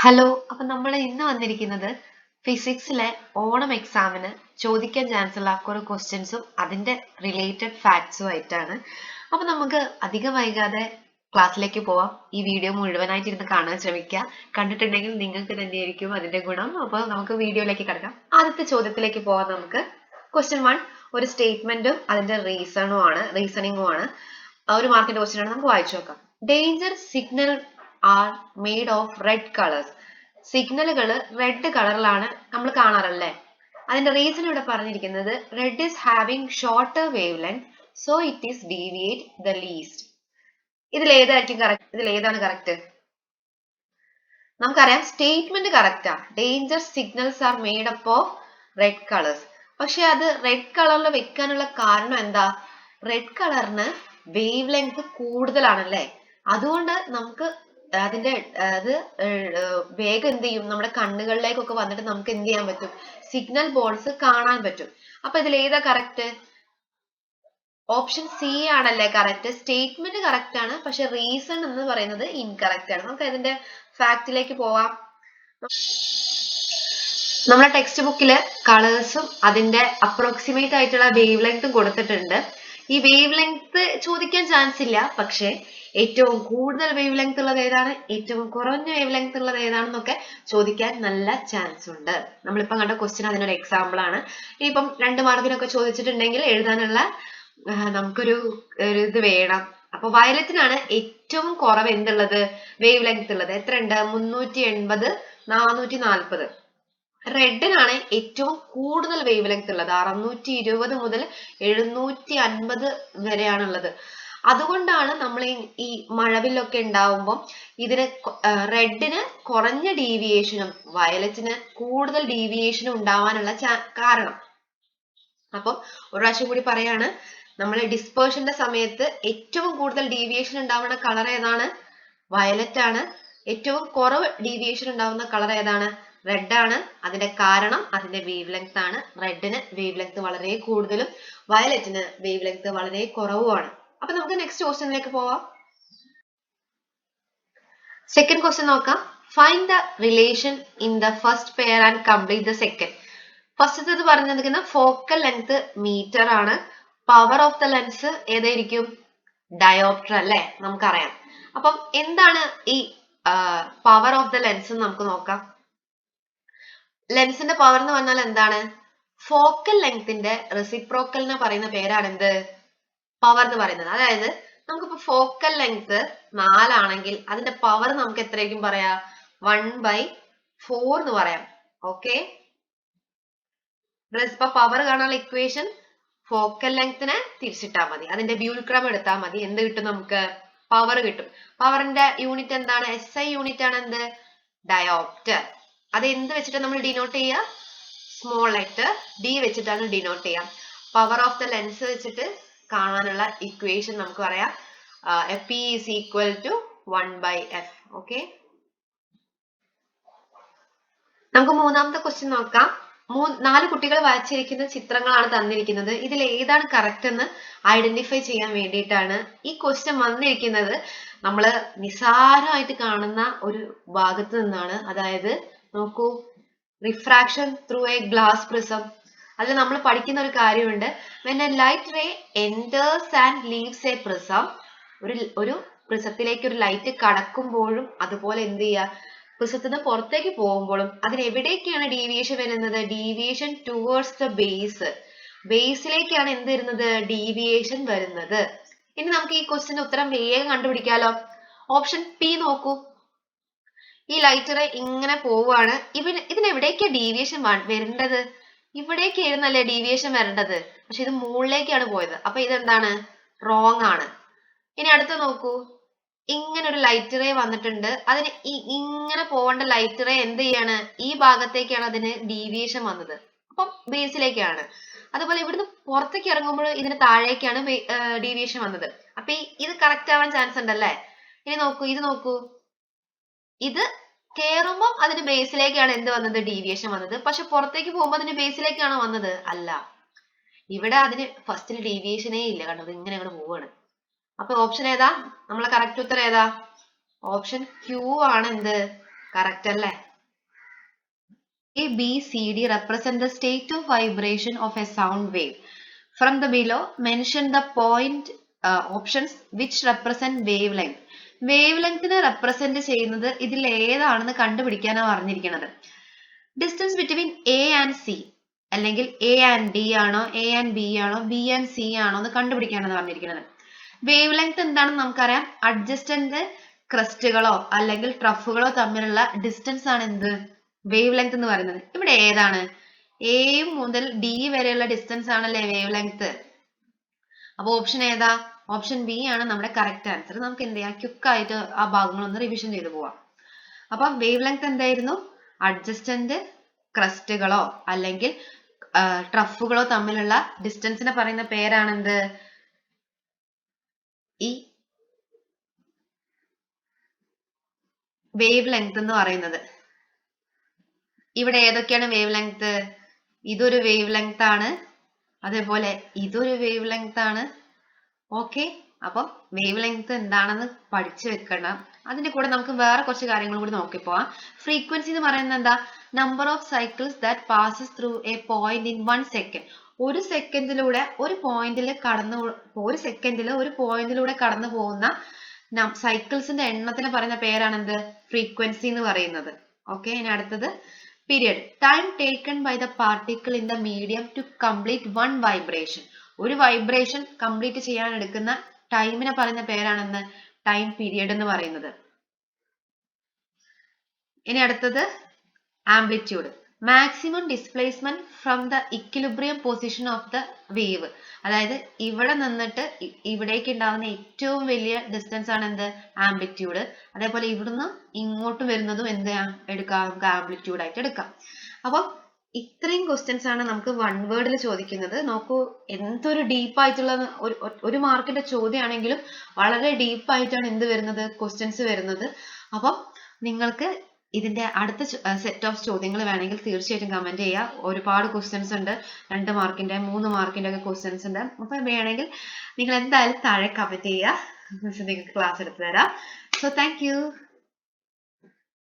Hello, അപ്പൊ നമ്മൾ ഇന്ന് വന്നിരിക്കുന്നത് ഫിസിക്സിലെ ഓണം എക്സാമിന് ചോദിക്കാൻ ചാൻസ് ഉള്ള കുറെ ക്വസ്റ്റ്യൻസും അതിന്റെ റിലേറ്റഡ് ഫാക്ട്സും ആയിട്ടാണ്. അപ്പൊ നമുക്ക് അധികം വൈകാതെ ക്ലാസ്സിലേക്ക് പോവാം. ഈ വീഡിയോ മുഴുവനായിട്ട് ഇരുന്ന് കാണാൻ ശ്രമിക്കുക. കണ്ടിട്ടുണ്ടെങ്കിൽ നിങ്ങൾക്ക് തന്നെയായിരിക്കും അതിന്റെ ഗുണം. അപ്പൊ നമുക്ക് വീഡിയോയിലേക്ക് കിടക്കാം. ആദ്യത്തെ ചോദ്യത്തിലേക്ക് പോവാം. നമുക്ക് ക്വസ്റ്റ്യൻ 1 ഒരു സ്റ്റേറ്റ്മെന്റും അതിന്റെ റീസണിങ്ങും ആണ്. ഒരു മാർക്കിന്റെ ക്വസ്റ്റ്യൻ ആണ്. നമുക്ക് വായിച്ചു നോക്കാം. Danger signal are made of red colours. സിഗ്നലുകൾ റെഡ് കളറിലാണ് നമ്മൾ കാണാറല്ലേ. അതിന്റെ റീസൺ ഇവിടെ പറഞ്ഞിരിക്കുന്നത് red is having shorter wave length so it is deviate the least. ഇതിലേതാണ് കറക്റ്റ്? നമുക്കറിയാം സ്റ്റേറ്റ്മെന്റ് കറക്റ്റാ. Danger signals are made up of red colours. പക്ഷെ അത് റെഡ് കളറിൽ വെക്കാനുള്ള കാരണം എന്താ? റെഡ് കളറിന് വേവ് ലെങ്ത് കൂടുതലാണല്ലേ. അതുകൊണ്ട് നമുക്ക് അതിന്റെ അത് വേഗം എന്ത് ചെയ്യും, നമ്മുടെ കണ്ണുകളിലേക്കൊക്കെ വന്നിട്ട് നമുക്ക് എന്ത് ചെയ്യാൻ പറ്റും? സിഗ്നൽ ബോൾസ് കാണാൻ പറ്റും. അപ്പൊ ഇതിൽ ഏതാ കറക്റ്റ്? ഓപ്ഷൻ സി ആണല്ലേ കറക്റ്റ്. സ്റ്റേറ്റ്മെന്റ് കറക്റ്റ് ആണ്, പക്ഷെ റീസൺ എന്ന് പറയുന്നത് ഇൻകറക്റ്റ് ആണ്. നമുക്ക് അതിന്റെ ഫാക്റ്റിലേക്ക് പോവാം. നമ്മുടെ ടെക്സ്റ്റ് ബുക്കില് കളേഴ്സും അതിന്റെ അപ്രോക്സിമേറ്റ് ആയിട്ടുള്ള വേവ് ലെങ്ത്തും കൊടുത്തിട്ടുണ്ട്. ഈ വേവ് ലെങ്ത് ചോദിക്കാൻ ചാൻസ് ഇല്ല, പക്ഷെ ഏറ്റവും കൂടുതൽ വേവ് ലെങ്ത് ഉള്ളത് ഏതാണ്, ഏറ്റവും കുറഞ്ഞ വേവ് ലെങ്ത് ഉള്ളത് ഏതാണെന്നൊക്കെ ചോദിക്കാൻ നല്ല ചാൻസ് ഉണ്ട്. നമ്മളിപ്പം കണ്ട ക്വസ്റ്റ്യൻ അതിനൊരു എക്സാമ്പിൾ ആണ്. ഇനിയിപ്പം 2 മാർക്കിനൊക്കെ ചോദിച്ചിട്ടുണ്ടെങ്കിൽ എഴുതാനുള്ള നമുക്കൊരു ഇത് വേണം. അപ്പൊ വയലറ്റിനാണ് ഏറ്റവും കുറവ് എന്തുള്ളത്, വേവ് ലെങ്ത് ഉള്ളത്. എത്രയുണ്ട്? 380, 440. റെഡിനാണ് ഏറ്റവും കൂടുതൽ വേവ് ലെങ്ത് ഉള്ളത്. 620 മുതൽ 750 വരെയാണുള്ളത്. അതുകൊണ്ടാണ് നമ്മൾ ഈ മഴവില്ലൊക്കെ ഉണ്ടാവുമ്പോൾ ഇതിന് റെഡിന് കുറഞ്ഞ ഡീവിയേഷനും വയലറ്റിന് കൂടുതൽ ഡീവിയേഷനും ഉണ്ടാവാനുള്ള കാരണം. അപ്പം ഒരു പ്രാവശ്യം കൂടി പറയാണ്, നമ്മൾ ഡിസ്പേർഷന്റെ സമയത്ത് ഏറ്റവും കൂടുതൽ ഡീവിയേഷൻ ഉണ്ടാവുന്ന കളർ ഏതാണ്? വയലറ്റ് ആണ്. ഏറ്റവും കുറവ് ഡീവിയേഷൻ ഉണ്ടാവുന്ന കളർ ഏതാണ്? റെഡ് ആണ്. അതിന്റെ കാരണം അതിന്റെ വേവ് ലെങ്ത് ആണ്. റെഡിന് വേവ് ലെങ്ത് വളരെ കൂടുതലും വയലറ്റിന് വേവ് ലെങ്ത് വളരെ കുറവുമാണ്. അപ്പൊ നമുക്ക് നെക്സ്റ്റ് ക്വസ്റ്റ്യനിലേക്ക് പോവാം. സെക്കൻഡ് ക്വസ്റ്റ്യൻ നോക്കാം. Find the relation in the first pair and complete the second. ഫസ്റ്റത്തേത് പറഞ്ഞിരിക്കുന്ന ഫോക്കൽ ലെങ്ത് മീറ്റർ ആണ്. പവർ ഓഫ് ദ ലെൻസ് ഏതായിരിക്കും? ഡയോപ്റ്റർ അല്ലെ, നമുക്കറിയാം. അപ്പം എന്താണ് ഈ പവർ ഓഫ് ദ ലെൻസ് നമുക്ക് നോക്കാം. ലെൻസിന്റെ പവർ എന്ന് പറഞ്ഞാൽ എന്താണ്? ഫോക്കൽ ലെങ്ത്തിന്റെ റെസിപ്രോക്കലിനെ പറയുന്ന പേരാണ് എന്ത്? പവർ എന്ന് പറയുന്നത്. അതായത് നമുക്കിപ്പോ ഫോക്കൽ ലെങ്ത് 4 ആണെങ്കിൽ അതിന്റെ പവർ നമുക്ക് എത്രയായിരിക്കും പറയാ? 1/4 എന്ന് പറയാം. ഓക്കെ, ഇപ്പൊ പവർ കാണാനുള്ള ഇക്വേഷൻ ഫോക്കൽ ലെങ്ത്തിനെ തിരിച്ചിട്ടാൽ മതി. അതിന്റെ വ്യൂൽക്രമം എടുത്താൽ മതി. എന്ത് കിട്ടും? നമുക്ക് പവർ കിട്ടും. പവറിന്റെ യൂണിറ്റ് എന്താണ്? SI യൂണിറ്റ് ആണ് എന്ത്? ഡയോപ്റ്റർ. അത് എന്ത് വെച്ചിട്ട് നമ്മൾ ഡിനോട്ട് ചെയ്യുക? സ്മോൾ ലെറ്റർ D വെച്ചിട്ടാണ് ഡിനോട്ട് ചെയ്യുക. പവർ ഓഫ് ദ ലെൻസ് വെച്ചിട്ട് കാണാനുള്ള ഇക്വേഷൻ നമുക്ക് പറയാം P is equal to 1/f. Okay, നമുക്ക് മൂന്നാമത്തെ ക്വസ്റ്റ്യൻ നോക്കാം. 4 കുട്ടികൾ വരച്ചിരിക്കുന്ന ചിത്രങ്ങളാണ് തന്നിരിക്കുന്നത്. ഇതിൽ ഏതാണ് കറക്റ്റ് എന്ന് ഐഡന്റിഫൈ ചെയ്യാൻ വേണ്ടിയിട്ടാണ് ഈ ക്വസ്റ്റ്യൻ വന്നിരിക്കുന്നത്. നമ്മൾ നിസാരമായിട്ട് കാണുന്ന ഒരു ഭാഗത്ത് നിന്നാണ്. അതായത് നോക്കൂ, refraction through A glass prism. അതിൽ നമ്മൾ പഠിക്കുന്ന ഒരു കാര്യമുണ്ട്. when a light ray enters and leaves a prism, ഒരു പ്രിസത്തിലേക്ക് ഒരു ലൈറ്റ് കടക്കുമ്പോഴും അതുപോലെ എന്ത് ചെയ്യുക, പ്രിസത്തിന് പുറത്തേക്ക് പോകുമ്പോഴും അതിന് എവിടേക്കാണ് ഡീവിയേഷൻ വരുന്നത്? Deviation towards the base. ബേസിലേക്കാണ് എന്ത് വരുന്നത്? ഡീവിയേഷൻ വരുന്നത്. ഇനി നമുക്ക് ഈ ക്വസ്റ്റിന്റെ ഉത്തരം വേഗം കണ്ടുപിടിക്കാലോ. ഓപ്ഷൻ പി നോക്കൂ. ഈ ലൈറ്റ് റേ ഇങ്ങനെ പോവാണ്. ഇതിന് എവിടേക്കാ ഡീവിയേഷൻ വരേണ്ടത്? ഇവിടേക്കായിരുന്നല്ലേ ഡീവിയേഷൻ വരേണ്ടത്. പക്ഷെ ഇത് മുകളിലേക്കാണ് പോയത്. അപ്പൊ ഇതെന്താണ്? റോങ് ആണ്. ഇനി അടുത്ത് നോക്കൂ. ഇങ്ങനെ ഒരു ലൈറ്റ് റേ വന്നിട്ടുണ്ട്. അതിന് ഇങ്ങനെ പോവേണ്ട ലൈറ്റ് റേ എന്ത് ചെയ്യാണ്? ഈ ഭാഗത്തേക്കാണ് അതിന് ഡീവിയേഷൻ വന്നത്. അപ്പം ബേസിലേക്കാണ്. അതുപോലെ ഇവിടുന്ന് പുറത്തേക്ക് ഇറങ്ങുമ്പോൾ ഇതിന് താഴേക്കാണ് ഡീവിയേഷൻ വന്നത്. അപ്പൊ ഇത് കറക്റ്റ് ആവാൻ ചാൻസ് ഉണ്ടല്ലേ. ഇനി നോക്കൂ, ഇത് നോക്കൂ. ഇത് കേറുമ്പോൾ അതിന് ബേസിലേക്കാണ് എന്ത് വന്നത്? ഡീവിയേഷൻ വന്നത്. പക്ഷെ പുറത്തേക്ക് പോകുമ്പോൾ അതിന് ബേസിലേക്കാണോ വന്നത്? അല്ല. ഇവിടെ അതിന് ഫസ്റ്റിൽ ഡീവിയേഷനേ ഇല്ല. കണ്ടത് ഇങ്ങനെ അങ്ങോട്ട് പോവാണ്. അപ്പൊ ഓപ്ഷൻ ഏതാ? നമ്മളെ കറക്റ്റ് ഉത്തരം ഏതാ? ഓപ്ഷൻ ക്യൂ ആണ് എന്ത്? കറക്റ്റ് അല്ലേ? A, B, C, D represent the state of vibration of a sound wave. From the below, mention the point options which represent wavelength. Wavelength-നെ represent ചെയ്യുന്നത് ഇതിൽ ഏതാണെന്ന് കണ്ടുപിടിക്കാനാണ് പറഞ്ഞിരിക്കുന്നത്. Distance between A and C അല്ലെങ്കിൽ A and D ആണോ A and B ആണോ B and C ആണോ എന്ന് കണ്ടുപിടിക്കാനാണ് പറഞ്ഞിരിക്കുന്നത്. Wavelength എന്താണെന്ന് നമുക്കറിയാം. അഡ്ജസ്റ്റന്റ് ക്രസ്റ്റുകളോ അല്ലെങ്കിൽ ട്രഫുകളോ തമ്മിലുള്ള ഡിസ്റ്റൻസ് ആണ് എന്ത് വേവ് ലെങ്ത് എന്ന് പറയുന്നത്. ഇവിടെ ഏതാണ്? എ മുതൽ ഡി വരെയുള്ള ഡിസ്റ്റൻസ് ആണല്ലേ വേവ് ലെങ്ത്. അപ്പൊ ഓപ്ഷൻ ഏതാ? ഓപ്ഷൻ ബി ആണ് നമ്മുടെ കറക്റ്റ് ആൻസർ. നമുക്ക് എന്ത് ചെയ്യാം, ക്വിക്ക് ആയിട്ട് ആ ഭാഗങ്ങളൊന്ന് റിവിഷൻ ചെയ്ത് പോവാം. അപ്പൊ വേവ് ലെങ്ത് എന്തായിരുന്നു? അഡ്ജസ്റ്റന്റ് ക്രസ്റ്റുകളോ അല്ലെങ്കിൽ ട്രഫുകളോ തമ്മിലുള്ള ഡിസ്റ്റൻസിനെ പറയുന്ന പേരാണെന്ത്? ഈ വേവ് ലെങ്ത് എന്ന് പറയുന്നത്. ഇവിടെ ഏതൊക്കെയാണ് വേവ് ലെങ്ത്? ഇതൊരു വേവ് ലെങ്ത് ആണ്, അതേപോലെ ഇതൊരു വേവ് ലെങ്ത് ആണ്. ഓക്കെ, അപ്പം വേവ് ലെങ്ത് എന്താണെന്ന് പഠിച്ചു വെക്കണം. അതിന്റെ കൂടെ നമുക്ക് വേറെ കുറച്ച് കാര്യങ്ങൾ കൂടി നോക്കിപ്പോവാം. ഫ്രീക്വൻസി എന്ന് പറയുന്നത് എന്താ? Number of cycles that passes through A point in 1 second. ഒരു സെക്കൻഡിലൂടെ ഒരു പോയിന്റിൽ കടന്നു പോകുന്ന സൈക്കിൾസിന്റെ എണ്ണത്തിന് പറയുന്ന പേരാണെന്ത്? ഫ്രീക്വൻസി എന്ന് പറയുന്നത്. ഓക്കെ, ഇനി അടുത്തത് period. Time taken by the particle in the medium to complete one vibration. ഒരു വൈബ്രേഷൻ കംപ്ലീറ്റ് ചെയ്യാൻ എടുക്കുന്ന ടൈമിനെ പറയുന്ന പേരാണെന്ന്? ടൈം പീരിയഡ് എന്ന് പറയുന്നത്. ഇനി അടുത്തത് amplitude. Maximum displacement from the equilibrium position of the wave. അതായത് ഇവിടെ നിന്നിട്ട് ഇവിടേക്ക് ഉണ്ടാകുന്ന ഏറ്റവും വലിയ ഡിസ്റ്റൻസ് ആണ് എന്ത്? ആംപ്ലിറ്റ്യൂഡ്. അതേപോലെ ഇവിടുന്ന് ഇങ്ങോട്ട് വരുന്നതും എന്ത് എടുക്കാം? നമുക്ക് ആംപ്ലിറ്റ്യൂഡ് ആയിട്ട് എടുക്കാം. അപ്പൊ ഇത്രയും ക്വസ്റ്റ്യൻസ് ആണ് നമുക്ക് വൺ വേർഡിൽ ചോദിക്കുന്നത്. നോക്കൂ, എന്തൊരു ഡീപ്പ് ആയിട്ടുള്ള ഒരു മാർക്കിന്റെ ചോദ്യമാണെങ്കിലും വളരെ ഡീപ്പ് ആയിട്ടാണ് എന്ത് വരുന്നത്? ക്വസ്റ്റ്യൻസ് വരുന്നത്. അപ്പം നിങ്ങൾക്ക് ഇതിന്റെ അടുത്ത സെറ്റ് ഓഫ് ചോദ്യങ്ങൾ വേണമെങ്കിൽ തീർച്ചയായിട്ടും കമന്റ് ചെയ്യുക. ഒരുപാട് ക്വസ്റ്റ്യൻസ് ഉണ്ട്, 2 മാർക്കിന്റെ 3 മാർക്കിന്റെ ഒക്കെ ക്വസ്റ്റ്യൻസ് ഉണ്ട്. അപ്പൊ വേണമെങ്കിൽ നിങ്ങൾ എന്തായാലും താഴെ കമന്റ് ചെയ്യുക. നിങ്ങൾക്ക് ക്ലാസ് എടുത്തു തരാം. So thank you.